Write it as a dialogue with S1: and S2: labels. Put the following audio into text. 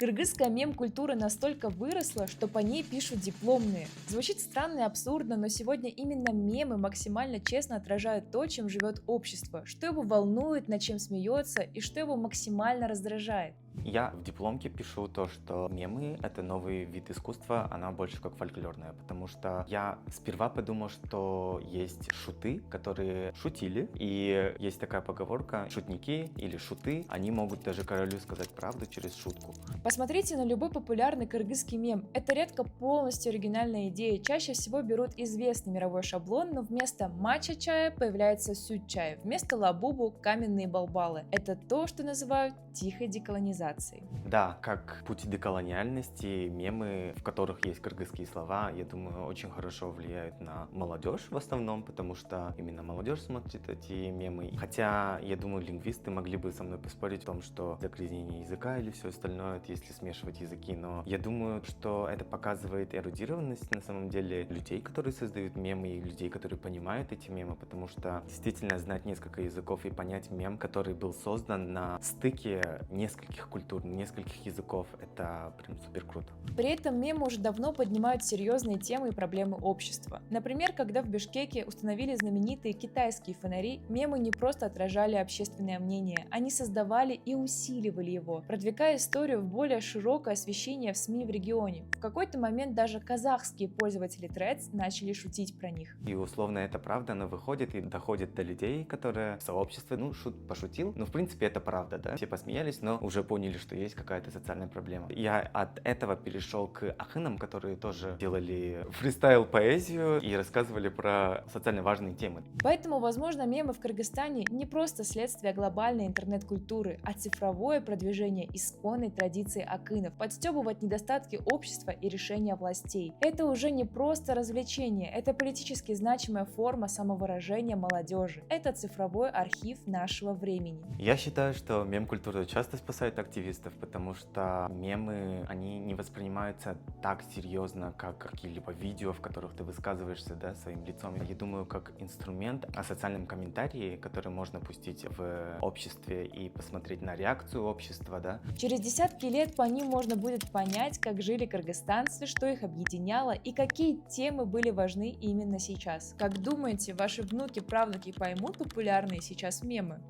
S1: Кыргызская мем-культура настолько выросла, что по ней пишут дипломные. Звучит странно и абсурдно, но сегодня именно мемы максимально честно отражают то, чем живет общество, что его волнует, над чем смеется и что его максимально раздражает.
S2: Я в дипломке пишу то, что мемы — это новый вид искусства, она больше как фольклорная, потому что я сперва подумал, что есть шуты, которые шутили, и есть такая поговорка: шутники или шуты, они могут даже королю сказать правду через шутку.
S1: Посмотрите на любой популярный кыргызский мем. Это редко полностью оригинальная идея. Чаще всего берут известный мировой шаблон, но вместо матча чая появляется сють чая, вместо лабубу — каменные балбалы. Это то, что называют тихой деколонизацией.
S2: Да, как путь деколониальности, мемы, в которых есть кыргызские слова, я думаю, очень хорошо влияют на молодежь в основном, потому что именно молодежь смотрит эти мемы. Хотя, я думаю, лингвисты могли бы со мной поспорить в том, что загрязнение языка или все остальное, это если смешивать языки, но я думаю, что это показывает эрудированность на самом деле людей, которые создают мемы, и людей, которые понимают эти мемы, потому что действительно знать несколько языков и понять мем, который был создан на стыке нескольких культур, нескольких языков, это прям супер круто.
S1: При этом мемы уже давно поднимают серьезные темы и проблемы общества. Например, когда в Бишкеке установили знаменитые китайские фонари, мемы не просто отражали общественное мнение, они создавали и усиливали его, продвигая историю в более широкое освещение в СМИ в регионе. В какой-то момент даже казахские пользователи Threads начали шутить про них.
S2: И условно это правда, она выходит и доходит до людей, которые в сообществе, ну, шут пошутил, но в принципе это правда, да, все посмеялись, но уже поняли, что есть какая-то социальная проблема. Я от этого перешел к ахынам, которые тоже делали фристайл-поэзию и рассказывали про социально важные темы.
S1: Поэтому, возможно, мемы в Кыргызстане не просто следствие глобальной интернет-культуры, а цифровое продвижение исконной традиции акынов, подстебывать недостатки общества и решения властей. Это уже не просто развлечение, это политически значимая форма самовыражения молодежи. Это цифровой архив нашего времени.
S2: Я считаю, что мем-культура часто спасает активистов, потому что мемы, они не воспринимаются так серьезно, как какие-либо видео, в которых ты высказываешься, да, своим лицом. Я думаю, как инструмент о социальном комментарии, который можно пустить в обществе и посмотреть на реакцию общества, да.
S1: Через десятки лет по ним можно будет понять, как жили кыргызстанцы, что их объединяло и какие темы были важны именно сейчас. Как думаете, ваши внуки-правнуки поймут популярные сейчас мемы?